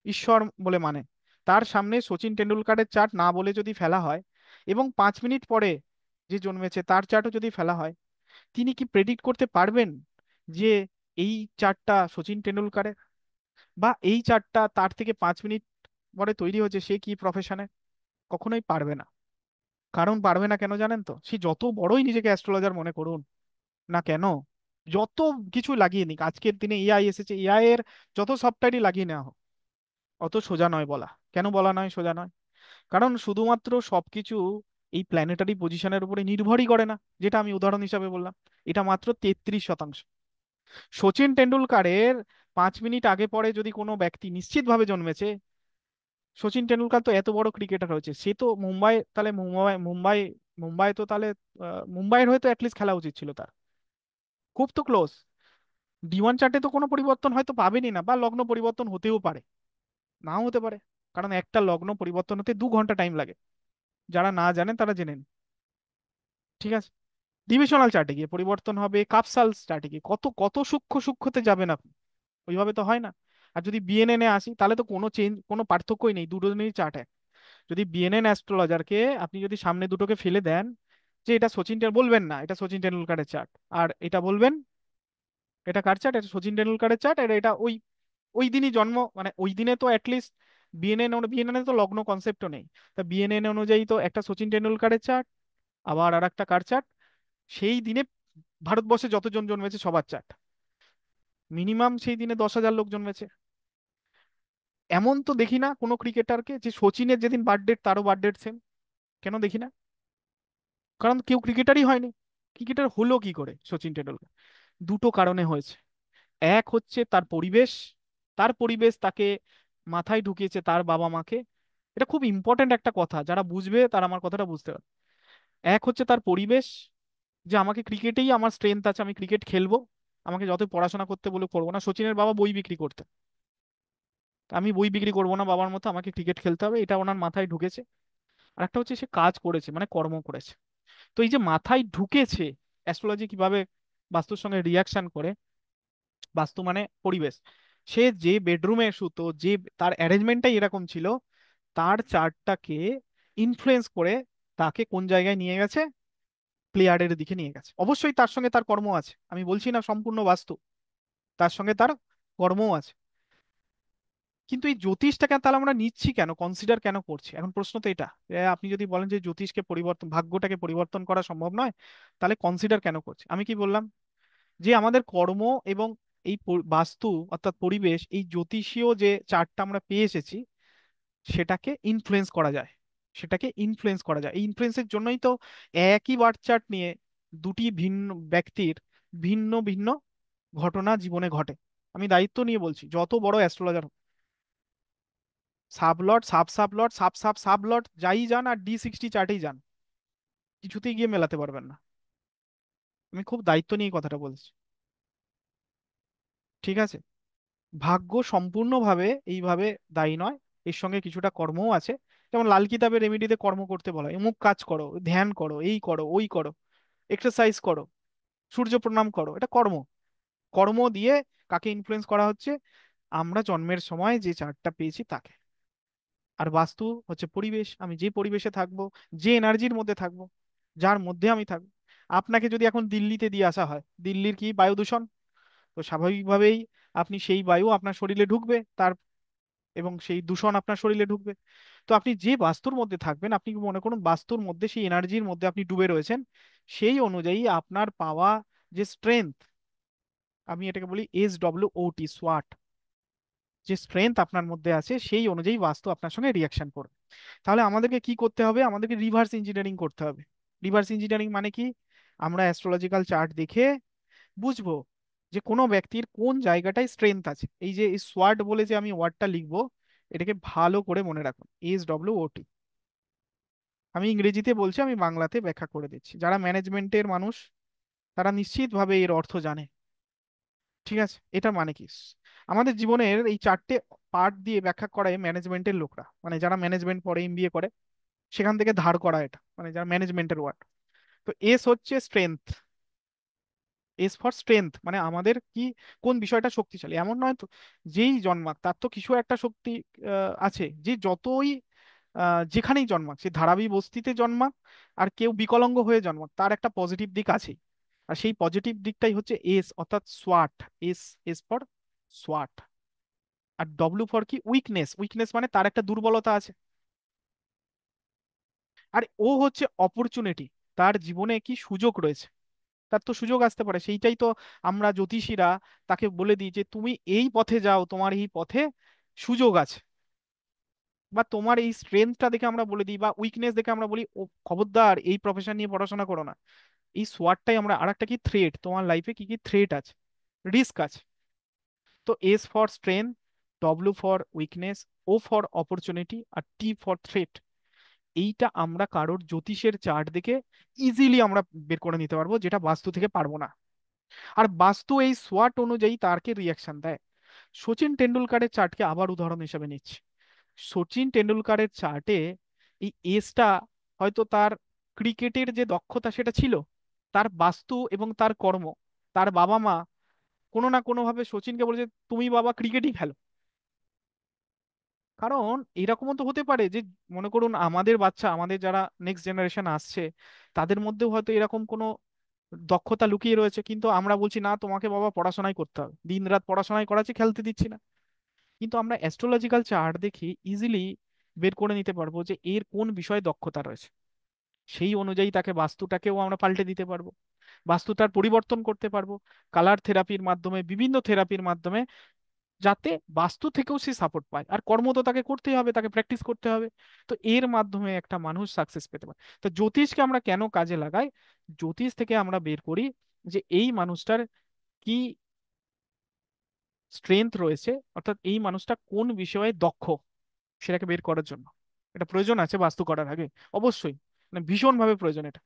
ঈশ্বর বলে মানে, তার সামনে সচিন টেন্ডুলকারের চার্ট না বলে যদি ফেলা হয়, এবং 5 মিনিট পরে যে জন্মেছে তার চার্টও যদি ফেলা হয়, তিনি কি প্রেডিক্ট করতে পারবেন যে এই চার্টটা সচিন টেন্ডুলকারের, বা এই চার্টটা তার থেকে 5 মিনিট পরে তৈরি হচ্ছে সে কি প্রফেশনে? কখনোই পারবে না। কারণ পারবে না কেন জানেন তো? সে যত বড়ই নিজেকে অ্যাস্ট্রোলজার মনে করুন না কেন, যত কিছু লাগিয়ে নিক, আজকের দিনে এআই এসেছে, এআই এর যত সফটওয়্যারই লাগিয়ে নেওয়া হোক, অত সোজা নয় বলা। কেন বলা নয় সোজা নয়? কারণ শুধুমাত্র সবকিছু এই প্ল্যানেটারি পজিশনের উপরে নির্ভরই করে না, যেটা আমি উদাহরণ হিসাবে বললাম। এটা মাত্র 33%। সচিন টেন্ডুলকারের 5 মিনিট আগে পরে যদি কোনো ব্যক্তি নিশ্চিতভাবে জন্মেছে, সচিন টেন্ডুলকার তো এত বড় ক্রিকেটার হয়েছে, সে তো মুম্বাই, তাহলে মুম্বাই তো তাহলে মুম্বাইয়ের হয়তো অ্যাটলিস্ট খেলা উচিত ছিল তার। খুব তো ক্লোজ। ডি1 চার্টে তো কোনো পরিবর্তন হয়তো পাবেনই না, বা লগ্ন পরিবর্তন হতেও পারে, নাও হতে পারে। কারণ একটা লগ্ন পরিবর্তন হতে 2 ঘন্টা টাইম লাগে, যারা না জানেন তারা জেনেন। ঠিক আছে। ডিভিশনাল চার্টে গিয়ে পরিবর্তন হবে, কাপসাল চার্টে গিয়ে কত কত সূক্ষ্ম সূক্ষ্মতে যাবেন আপনি, ওইভাবে তো হয় না। আর যদি বিএনএন এ আসি, তাহলে তো কোনো চেঞ্জ, কোনো পার্থক্যই নেই, দুটোরই চার্ট এক। যদি বিএনএন অ্যাস্ট্রোলজারকে আপনি যদি সামনে দুটোকে ফেলে দেন, যে এটা সচিন টেন্ডুলকার, বলবেন না এটা সচিন টেন্ডুলকারের চার্ট, আর এটা বলবেন এটা কার চার্ট, এটা সচিন টেন্ডুলকারের চার্ট, আর এটা ওই ওই দিনই জন্ম, মানে ওই দিনে তো অ্যাটলিস্ট বিএনএন তো লগ্ন কনসেপ্টও নেই। তা বিএনএন অনুযায়ী তো একটা সচিন টেন্ডুলকারের চার্ট, আবার আর একটা কার চার্ট, সেই দিনে ভারতবর্ষে যতজন জন্মেছে সবার চার্ট, মিনিমাম সেই দিনে 10,000 লোক জন্মেছে। এমন তো দেখি না কোনো ক্রিকেটারকে যে সচিনের যেদিন বার্থডে তারও বার্থডে সেম। কেন দেখি না? কারণ কেউ ক্রিকেটারই হয়নি। ক্রিকেটার হলো কি করে সচিন টেন্ডুলকার? দুটো কারণে হয়েছে। এক হচ্ছে তার পরিবেশ, তার পরিবেশ তাকে মাথায় ঢুকিয়েছে তার বাবা মাকে। এটা খুব ইম্পর্ট্যান্ট একটা কথা, যারা বুঝবে তারা আমার কথাটা বুঝতে পারবে। এক হচ্ছে তার পরিবেশ, যে আমাকে ক্রিকেটেই আমার স্ট্রেংথ আছে, আমি ক্রিকেট খেলবো, আমাকে যত পড়াশোনা করতে বলে করবো না। সচিনের বাবা বই বিক্রি করতে, আমি বই বিক্রি করবো না বাবার মতো, আমাকে ক্রিকেট খেলতে হবে, এটা ওনার মাথায় ঢুকেছে। আর একটা হচ্ছে সে কাজ করেছে, মানে কর্ম করেছে। তো এই যে মাথায় ঢুকেছে অ্যাস্ট্রোলজি কিভাবে বাস্তুর সঙ্গে রিয়াকশন করে, বাস্তু মানে পরিবেশ, সে যে বেডরুমে শুতো, যে তার অ্যারেঞ্জমেন্টটাই এরকম ছিল, তার চার্টটাকে ইনফ্লুয়েন্স করে তাকে কোন জায়গায় নিয়ে গেছে, প্লেয়ারের দিকে নিয়ে গেছে। অবশ্যই তার সঙ্গে তার কর্ম আছে, আমি বলছি না সম্পূর্ণ বাস্তু, তার সঙ্গে তার কর্মও আছে। কিন্তু এই জ্যোতিষটাকে তাহলে আমরা নিচ্ছি কেন, কনসিডার কেন করছি, এখন প্রশ্ন তো এটা। আপনি যদি বলেন যে জ্যোতিষকে পরিবর্তন, ভাগ্যটাকে পরিবর্তন করা সম্ভব নয়, তাহলে কনসিডার কেন করছি? আমি কি বললাম, যে আমাদের কর্ম এবং এই বাস্তু অর্থাৎ পরিবেশ, এই জ্যোতিষীয় যে চার্টটা আমরা পেয়ে এসেছি, সেটাকে ইনফ্লুয়েন্স করা যায়, সেটাকে ইনফ্লুয়েন্স করা যায়। এই ইনফ্লুয়েন্সের জন্যই তো একই বার্থ চার্ট নিয়ে দুটি ভিন্ন ব্যক্তির ভিন্ন ভিন্ন ঘটনা জীবনে ঘটে। আমি দায়িত্ব নিয়ে বলছি, যত বড় অ্যাস্ট্রোলজার, সাবলট সাব সাবলট সাব সাব সাবলট যাই যান, আর ডি60 চার্টেই যান, কিছুতেই গিয়ে মেলাতে পারবেন না। আমি খুব দায়িত্ব নিয়ে এই কথাটা বলছি। ঠিক আছে। ভাগ্য সম্পূর্ণভাবে এইভাবে দায়ী নয়, এর সঙ্গে কিছুটা কর্মও আছে। যেমন লাল কিতাবের রেমিডিতে কর্ম করতে বলা হয়, অমুক কাজ করো, ধ্যান করো, এই করো, ওই করো, এক্সারসাইজ করো, সূর্য প্রণাম করো, এটা কর্ম। কর্ম দিয়ে কাকে ইনফ্লুয়েন্স করা হচ্ছে? আমরা জন্মের সময় যে চার্টটা পেয়েছি তাকে। আর বাস্তু হচ্ছে পরিবেশ, আমি যে পরিবেশে থাকবো, যে এনার্জির মধ্যে থাকবো, যার মধ্যে আমি থাকবো। আপনাকে যদি এখন দিল্লিতে দিয়ে আসা হয়, দিল্লির কি বায়ু দূষণ, তো স্বাভাবিকভাবেই আপনি সেই বায়ু আপনার শরীরে ঢুকবে, তার এবং সেই দূষণ আপনার শরীরে ঢুকবে। তো আপনি যে বাস্তুর মধ্যে থাকবেন, আপনি কি মনে করুন বাস্তুর মধ্যে সেই এনার্জির মধ্যে আপনি ডুবে রয়েছেন, সেই অনুযায়ী আপনার পাওয়া যে স্ট্রেংথ, আমি এটাকে বলি SWOT, সোয়াট, যে স্ট্রেংথ আপনার মধ্যে আছে সেই অনুযায়ী বাস্তু আপনার সঙ্গে রিয়াকশন করবে। তাহলে আমাদেরকে কি করতে হবে? আমাদেরকে রিভার্স ইঞ্জিনিয়ারিং করতে হবে। রিভার্স ইঞ্জিনিয়ারিং মানে কি? আমরা অ্যাস্ট্রোলজিক্যাল চার্ট দেখে বুঝবো যে কোনো ব্যক্তির কোন জায়গাটায় স্ট্রেংথ আছে। এই যে সোয়াট বলে যে আমি ওয়ার্ডটা লিখবো, এটাকে ভালো করে মনে রাখুন, SWOT। আমি ইংরেজিতে বলছি, আমি বাংলাতে ব্যাখ্যা করে দিচ্ছি, যারা ম্যানেজমেন্টের মানুষ তারা নিশ্চিতভাবে এর অর্থ জানে। ঠিক আছে। এটা মানে কি, আমাদের জীবনের এই 4টে পার্ট দিয়ে ব্যাখ্যা করায় ম্যানেজমেন্টের লোকরা, মানে যারা ম্যানেজমেন্ট পড়ে, MBA করে, সেখান থেকে ধার করা এটা, মানে যারা ম্যানেজমেন্টের ওয়ার্ড। তো এস হচ্ছে স্ট্রেংথ, ফর স্ট্রেংথ, মানে আমাদের কি, কোন বিষয়টা শক্তিশালী। এমন নয় তো যেই জন্মাক তার তো কিছু একটা শক্তি আছে, যে যতই যেখানেই জন্মাক, সে ধারাবি বস্তিতে জন্মাক আর কেউ বিকলাঙ্গ হয়ে জন্মাক, তার একটা পজিটিভ দিক আছেই। আর সেই পজিটিভ দিকটাই হচ্ছে এস অর্থাৎ সোয়াট। S, for Swat. R W for কি, উইকনেস। উইকনেস মানে তার একটা দুর্বলতা আছে। আর ও হচ্ছে অপরচুনিটি, তার জীবনে কি সুযোগ রয়েছে, তার তো সুযোগ আসতে পারে, সেইটাই তো আমরা জ্যোতিষীরা তাকে বলে দিই যে তুমি এই পথে যাও, তোমার এই পথে সুযোগ আছে। বা তোমার এই স্ট্রেংথটা দেখে আমরা বলে দিই, বা উইকনেস দেখে আমরা বলি ও খবরদার এই প্রফেশন নিয়ে পড়াশোনা করো না। এই সোয়াটটাই আমরা, আর একটা কি থ্রেট, তোমার লাইফে কি কি থ্রেট আছে, রিস্ক আছে। তো S for strength, W for weakness, O for opportunity আর টি ফর থ্রেট। এইটা আমরা কারোর জ্যোতিষের চার্ট দেখে ইজিলি আমরা বের করে নিতে পারবো, যেটা বাস্তু থেকে পারবো না। আর বাস্তু এই সোয়াট অনুযায়ী তারকে রিয়াকশন দেয়। সচিন টেন্ডুলকারের চার্টকে আবার উদাহরণ হিসেবে নিচ্ছি। সচিন টেন্ডুলকারের চার্টে এই এজটা হয়তো তার ক্রিকেটের যে দক্ষতা সেটা ছিল, তার বাস্তু এবং তার কর্ম, তার বাবা মা কোনো না কোনো ভাবে সচিনকে বলেছে তুমি বাবা ক্রিকেটই খেলো। কারণ এরকমও তো হতে পারে যে, মনে করুন আমাদের বাচ্চা, আমাদের যারা নেক্সট জেনারেশন আসছে, তাদের মধ্যেও হয়তো এরকম কোনো দক্ষতা লুকিয়ে রয়েছে, কিন্তু আমরা বলছি না তোমাকে বাবা পড়াশোনাই করতে হবে, দিন রাত পড়াশোনাই করাচ্ছি, খেলতে দিচ্ছি না। কিন্তু আমরা অ্যাস্ট্রোলজিক্যাল চার্ট দেখি ইজিলি বের করে নিতে পারবো যে এর কোন বিষয়ে দক্ষতা রয়েছে। সেই অনুযায়ী তাকে বাস্তুটাকেও আমরা পাল্টে দিতে পারবো, বাস্তুটার পরিবর্তন করতে পারবো কালার থেরাপির মাধ্যমে, বিভিন্ন থেরাপির মাধ্যমে, যাতে বাস্তু থেকেও সে সাপোর্ট পায়। আর কর্ম তো তাকে করতেই হবে, তাকে প্র্যাকটিস করতে হবে। তো এর মাধ্যমে একটা মানুষ সাকসেস পেতে পারে। তো জ্যোতিষকে আমরা কেন কাজে লাগাই? জ্যোতিষ থেকে আমরা বের করি যে এই মানুষটার কি স্ট্রেংথ রয়েছে, অর্থাৎ এই মানুষটা কোন বিষয়ে দক্ষ, সেটাকে বের করার জন্য। এটা প্রয়োজন আছে বাস্তু করার আগে, অবশ্যই, মানে ভীষণভাবে প্রয়োজন এটা।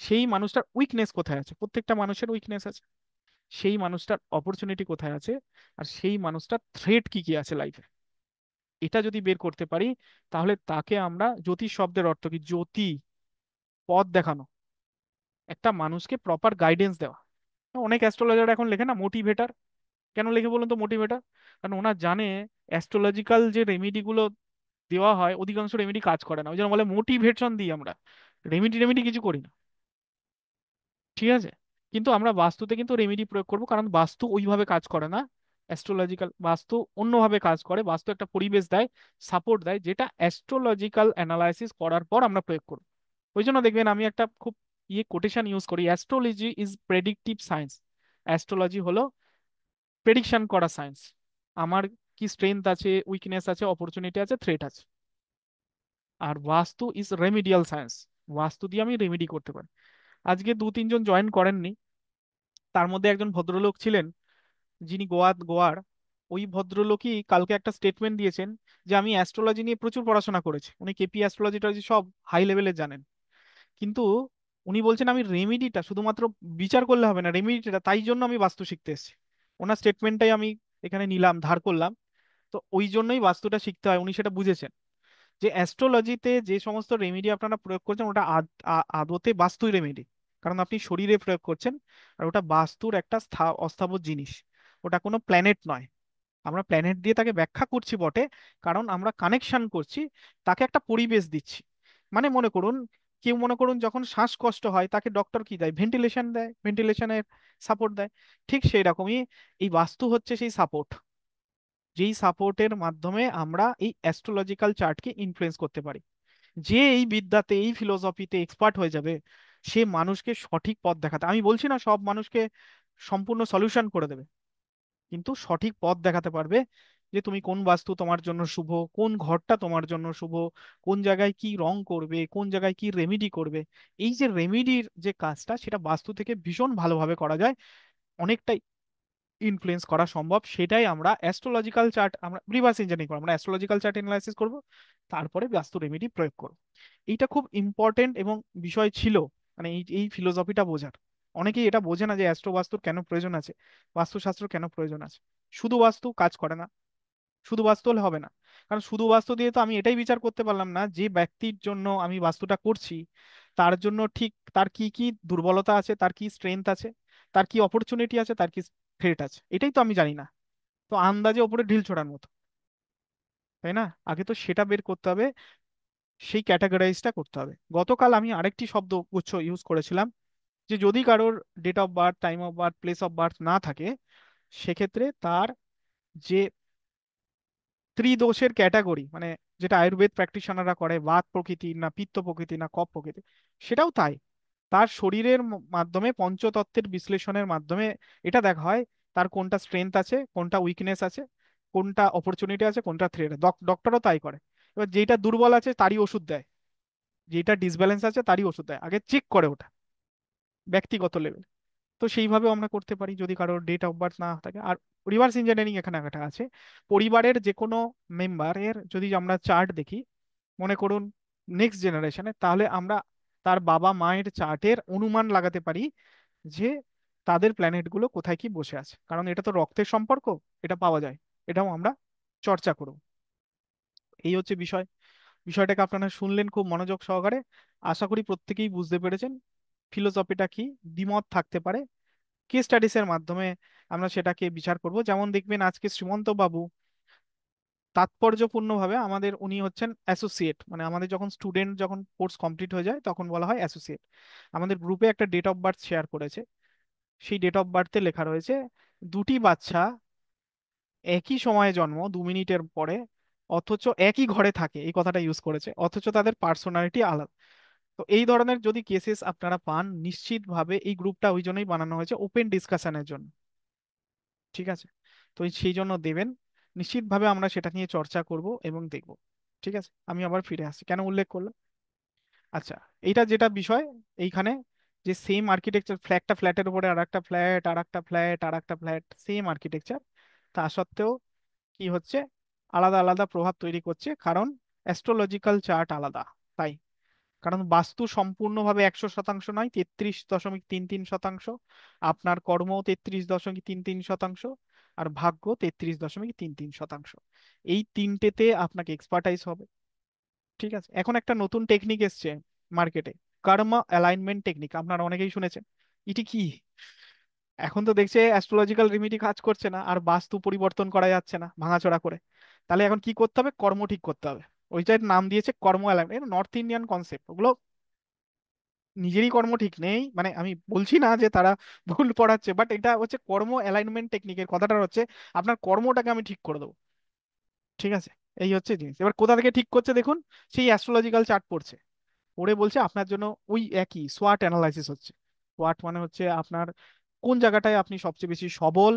সেই মানুষটার উইকনেস কোথায় আছে, প্রত্যেকটা মানুষের উইকনেস আছে, সেই মানুষটার অপরচুনিটি কোথায় আছে, আর সেই মানুষটার থ্রেট কি কি আছে লাইফে, এটা যদি বের করতে পারি, তাহলে তাকে আমরা, জ্যোতিষ শব্দের অর্থ কি, জ্যোতি, পথ দেখানো, একটা মানুষকে প্রপার গাইডেন্স দেওয়া। অনেক অ্যাস্ট্রোলজার এখন লেখে না মোটিভেটার। কেন লেখে বলুন তো মোটিভেটার? কারণ ওনার জানে অ্যাস্ট্রোলজিক্যাল যে রেমিডি গুলো দেওয়া হয়, অধিকাংশ রেমেডি কাজ করে না, ওই জন্য বলে মোটিভেশন দিই আমরা, রেমেডি রেমেডি কিছু করি না। ঠিক আছে? কিন্তু আমরা বাস্তুতে কিন্তু রেমেডি প্রয়োগ করব, কারণ বাস্তু ওইভাবে কাজ করে না। অ্যাস্ট্রোলজিক্যাল বাস্তু অন্যভাবে কাজ করে, বাস্তু একটা পরিবেশ দেয়, সাপোর্ট দেয়, যেটা অ্যাস্ট্রোলজিক্যাল অ্যানালাইসিস করার পর আমরা প্রয়োগ করব। ওই জন্য দেখবেন আমি একটা খুব কোটেশন ইউজ করি, astrology is predictive science. Astrology হলো প্রেডিকশন করা সায়েন্স। আমার কি স্ট্রেংথ আছে, উইকনেস আছে, অপরচুনিটি আছে, থ্রেট আছে। আর বাস্তু ইজ রেমিডিয়াল সায়েন্স, বাস্তু দিয়ে আমি রেমিডি করতে পারি। আজকে দু তিনজন জয়েন করেননি, তার মধ্যে একজন ভদ্রলোক ছিলেন যিনি গোয়ার। ওই ভদ্রলোকই কালকে একটা স্টেটমেন্ট দিয়েছেন যে আমি অ্যাস্ট্রোলজি নিয়ে প্রচুর পড়াশোনা করেছি, উনি কেপি অ্যাস্ট্রোলজি টলজি সব হাই লেভেলে জানেন। কিন্তু উনি বলছেন আমি রেমিডিটা শুধুমাত্র বিচার করলে হবে না, রেমিডিটা তাই জন্য আমি বাস্তু শিখতে এসেছি। ওনার স্টেটমেন্টটাই আমি এখানে নিলাম, ধার করলাম। তো ওই জন্যই বাস্তুটা শিখতে হয়, উনি সেটা বুঝেছেন যে অ্যাস্ট্রোলজিতে যে সমস্ত রেমেডি আপনারা প্রয়োগ করছেন ওটা আদতে বাস্তুই রেমেডি, কারণ আপনি শরীরে প্রয়োগ করছেন। আর ওটা বাস্তুর একটা অস্থাবর জিনিস, ওটা কোনো প্ল্যানেট নয়। আমরা প্ল্যানেট দিয়ে তাকে ব্যাখ্যা করছি বটে, কারণ আমরা কানেকশন করছি, তাকে একটা পরিবেশ দিচ্ছি। মানে মনে করুন, কেউ মনে করুন যখন শ্বাসকষ্ট হয় তাকে ডক্টর কি দেয়, ভেন্টিলেশন দেয়, ভেন্টিলেশনের সাপোর্ট দেয়। ঠিক সেই রকমই এই বাস্তু হচ্ছে সেই সাপোর্ট, যেই সাপোর্টের মাধ্যমে আমরা এই অ্যাস্ট্রোলজিক্যাল চার্টকে ইনফ্লুয়েন্স করতে পারি। যে এই বিদ্যাতে, এই ফিলোসফিতে এক্সপার্ট হয়ে যাবে, সে মানুষকে সঠিক পথ দেখাতে, আমি বলছি না সব মানুষকে সম্পূর্ণ সলিউশন করে দেবে, কিন্তু সঠিক পথ দেখাতে পারবে যে তুমি কোন বাস্তু তোমার জন্য শুভ, কোন ঘরটা তোমার জন্য শুভ, কোন জায়গায় কি রং করবে, কোন জায়গায় কি রেমিডি করবে। এই যে রেমিডির যে কাজটা, সেটা বাস্তু থেকে ভীষণ ভালোভাবে করা যায়, অনেকটাই ইনফ্লুয়েন্স করা সম্ভব। সেটাই আমরা অ্যাস্ট্রোলজিক্যাল চার্ট, আমরা রিভার্স ইঞ্জিনিয়ারিং করবো, আমরা অ্যাস্ট্রোলজিক্যাল চার্ট এনালাইসিস করব, তারপরে বাস্তু রেমেডি প্রয়োগ করব। এইটা খুব ইম্পর্টেন্ট এবং বিষয় ছিল, মানে এই এই ফিলোসফিটা বোঝার। অনেকেই এটা বোঝে না যে অ্যাস্ট্রো বাস্তুর কেন প্রয়োজন আছে, বাস্তুশাস্ত্র কেন প্রয়োজন আছে। শুধু বাস্তু কাজ করে না, শুধু বাস্তু হলে হবে না। কারণ শুধু বাস্তু দিয়ে তো আমি এটাই বিচার করতে পারলাম না যে ব্যক্তির জন্য আমি বাস্তুটা করছি, তার জন্য ঠিক তার কি কি দুর্বলতা আছে, তার কি স্ট্রেংথ আছে, তার কি অপরচুনিটি আছে, তার কি থ্রেট আছে, এটাই তো আমি জানি না। তো আন্দাজে ওপরে ঢিল ছোড়ার মতো, তাই না? আগে তো সেটা বের করতে হবে, সেই ক্যাটাগরাইজটা করতে হবে। গতকাল আমি আরেকটি শব্দ গুচ্ছ ইউজ করেছিলাম, যে যদি কারোর date of birth, time of birth, place of birth না থাকে, সেক্ষেত্রে তার যে ত্রিদোষের ক্যাটাগরি, মানে যেটা আয়ুর্বেদ প্র্যাকটিশনাররা করে, বাত প্রকৃতি না পিত্ত প্রকৃতি না কফ প্রকৃতি, সেটাও তাই। তার শরীরের মাধ্যমে পঞ্চতত্ত্বের বিশ্লেষণের মাধ্যমে এটা দেখা হয় তার কোনটা স্ট্রেংথ আছে, কোনটা উইকনেস আছে, কোনটা অপরচুনিটি আছে, কোনটা থ্রেট। ডক্টরও তাই করে। এবার যেটা দুর্বল আছে তারই ওষুধ দেয়, যেটা ডিসব্যালেন্স আছে তারই ওষুধ দেয়, আগে চেক করে ওটা ব্যক্তিগত লেভেল। তো সেইভাবেও আমরা করতে পারি যদি কারোর ডেট অফ বার্থ না থাকে। আর রিভার্স ইঞ্জিনিয়ারিং এখানে একটা আছে, পরিবারের যে কোনো মেম্বারের যদি আমরা চার্ট দেখি, মনে করুন নেক্সট জেনারেশনে, তাহলে আমরা তার বাবা মায়ের চার্টের অনুমান লাগাতে পারি যে তাদের প্ল্যানেটগুলো কোথায় কি বসে আছে, কারণ এটা তো রক্তের সম্পর্ক, এটা পাওয়া যায়। এটাও আমরা চর্চা করব। এই হচ্ছে বিষয়। বিষয়টাকে আপনারা শুনলেন খুব মনোযোগ সহকারে। আশা করি প্রত্যেকেই বুঝতে পেরেছেন ফিলোসফিটা কি। দ্বিমত থাকতে পারে, কেস স্টাডিজ এর মাধ্যমে আমরা সেটাকে বিচার করব। যেমন দেখবেন আজকে শ্রীমন্ত বাবু তাৎপর্যপূর্ণভাবে আমাদের, উনি হচ্ছেন অ্যাসোসিয়েট, মানে আমাদের যখন স্টুডেন্ট যখন কোর্স কমপ্লিট হয়ে যায় তখন বলা হয় অ্যাসোসিয়েট। আমাদের গ্রুপে একটা ডেট অফ বার্থ শেয়ার করেছে, সেই ডেট অফ বার্থে লেখা রয়েছে দুটি বাচ্চা একই সময়ে জন্ম 2 মিনিটের পরে, অথচ একই ঘরে থাকে, এই কথাটা ইউজ করেছে, অথচ তাদের পার্সোনালিটি আলাদা। তো এই ধরনের যদি কেসেস আপনারা পান, নিশ্চিতভাবে এই গ্রুপটা ওই জন্যই বানানো হয়েছে ওপেন ডিসকাশনের জন্য। ঠিক আছে? তো সেই জন্য দেবেন, নিশ্চিতভাবে আমরা সেটা নিয়ে চর্চা করব এবং দেখব। ঠিক আছে, আমি আবার ফিরে আসছি কেন উল্লেখ করলাম। আচ্ছা, এইটা যেটা বিষয় এইখানে, যে সেম আর্কিটেকচার, ফ্ল্যাটটা ফ্ল্যাটের উপরে আর একটা ফ্ল্যাট, আর একটা ফ্ল্যাট, আর একটা ফ্ল্যাট, সেম আর্কিটেকচার, তা সত্ত্বেও কি হচ্ছে, আলাদা আলাদা প্রভাব তৈরি করছে, কারণ অ্যাস্ট্রোলজিক্যাল চার্ট আলাদা। তাই, কারণ বাস্তু সম্পূর্ণভাবে 100% নয়, 33.33%। আপনার কর্ম 33.33%। আর ভাগ্য 33.33%। এই তিনটেতে আপনাকে এক্সপার্টাইজ হবে। ঠিক আছে, এখন একটা নতুন টেকনিক এসছে মার্কেটে, কর্মা অ্যালাইনমেন্ট টেকনিক, আপনারা অনেকেই শুনেছেন। এটি কি? এখন তো দেখছে অ্যাস্ট্রোলজিক্যাল রেমিডি কাজ করছে না, আর বাস্তু পরিবর্তন করা যাচ্ছে না ভাঙাচোরা করে। তাহলে এখন কি করতে হবে? কর্ম ঠিক করতে হবে। ওইটার নাম দিয়েছে কর্ম অ্যালাইনমেন্ট, নর্থ ইন্ডিয়ান কনসেপ্ট ওগুলো। নিজেরই কর্ম ঠিক নেই, মানে আমি বলছি না যে তারা ভুল পড়াচ্ছে, বাট এটা হচ্ছে কর্ম অ্যালাইনমেন্ট টেকনিকের কথাটা হচ্ছে আপনার কর্মটাকে আমি ঠিক করে দেবো। ঠিক আছে, এই হচ্ছে জিনিস। এবার কোথা থেকে ঠিক করছে দেখুন, সেই অ্যাস্ট্রোলজিক্যাল চার্ট পড়ছে, পড়ে বলছে আপনার জন্য ওই একই সোয়াট অ্যানালাইসিস হচ্ছে। সোয়াট মানে হচ্ছে আপনার কোন জায়গাটায় আপনি সবচেয়ে বেশি সবল,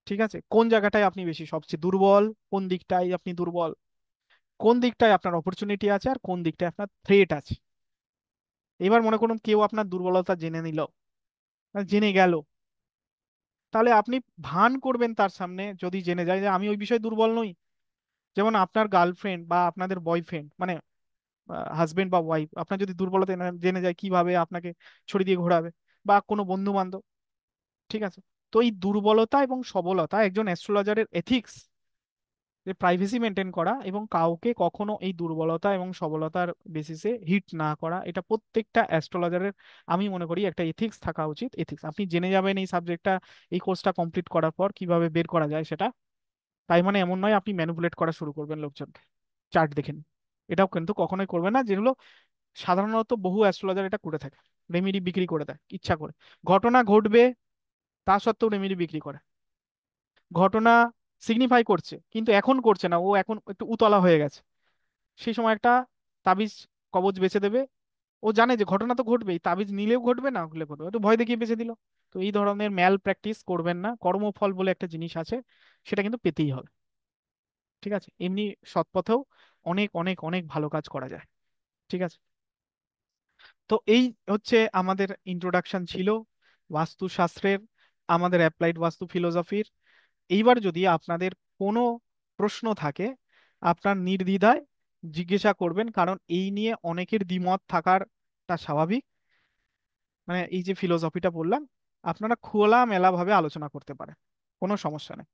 ঠিক আছে, কোন জায়গাটায় আপনি বেশি সবচেয়ে দুর্বল, কোন দিকটায় আপনি দুর্বল, কোন দিকটায় আপনার অপরচুনিটি আছে, আর কোন দিকটায় আপনার থ্রেট আছে। এবার মনে করুন কেউ আপনার দুর্বলতা জেনে নিল, জেনে গেল, তাহলে আপনি ভান করবেন তার সামনে যদি জেনে যায় যে আমি ওই বিষয়ে দুর্বল নই। যেমন আপনার গার্লফ্রেন্ড বা আপনাদের বয়ফ্রেন্ড, মানে হাজবেন্ড বা ওয়াইফ, আপনার যদি দুর্বলতা জেনে যায়, কিভাবে আপনাকে ছড়ি দিয়ে ঘোরাবে, বা কোনো বন্ধু বান্ধব। ঠিক আছে, তো এই দুর্বলতা এবং সবলতা একজন অ্যাস্ট্রোলজারের এথিক্স, যে প্রাইভেসি মেনটেন করা এবং কাউকে কখনো এই দুর্বলতা এবং সবলতার বেসিসে হিট না করা, এটা প্রত্যেকটা অ্যাস্ট্রোলজারের আমি মনে করি একটা এথিক্স থাকা উচিত। এথিক্স আপনি জেনে যাবেন এই সাবজেক্টটা, এই কোর্সটা কমপ্লিট করার পর কিভাবে বের করা যায় সেটা। তাই মানে এমন নয় আপনি ম্যানিপুলেট করা শুরু করবেন লোকজনকে চার্ট দেখেন। এটাও কিন্তু কখনোই করবেন না, যেগুলো সাধারণত বহু অ্যাস্ট্রোলজার এটা করে থাকে। রেমিডি বিক্রি করে দেয় ইচ্ছা করে, ঘটনা ঘটবে তা সত্ত্বেও রেমিডি বিক্রি করে। ঘটনা সিগনিফাই করছে কিন্তু এখন করছে না, ও এখন একটু উতলা হয়ে গেছে, সেই সময় একটা তাবিজ কবজ বেচে দেবে। ও জানে যে ঘটনা তো ঘটবেই, তাবিজ নিলেও ঘটবে, না হলে ঘটবে, একটু ভয় দেখিয়ে বেঁচে দিল। তো এই ধরনের ম্যাল প্র্যাকটিস করবেন না। কর্মফল বলে একটা জিনিস আছে, সেটা কিন্তু পেতেই হবে। ঠিক আছে, এমনি সৎ পথেও অনেক অনেক অনেক ভালো কাজ করা যায়। ঠিক আছে, তো এই হচ্ছে আমাদের ইন্ট্রোডাকশন ছিল বাস্তুশাস্ত্রের, আমাদের অ্যাপ্লাইড বাস্তু ফিলোসফির। এইবার যদি আপনাদের কোনো প্রশ্ন থাকে, আপনার নির্দ্বিধায় জিজ্ঞাসা করবেন, কারণ এই নিয়ে অনেকের দ্বিমত থাকারটা স্বাভাবিক। মানে এই যে ফিলোসফিটা বললাম, আপনারা খোলামেলা ভাবে আলোচনা করতে পারেন, কোনো সমস্যা নেই।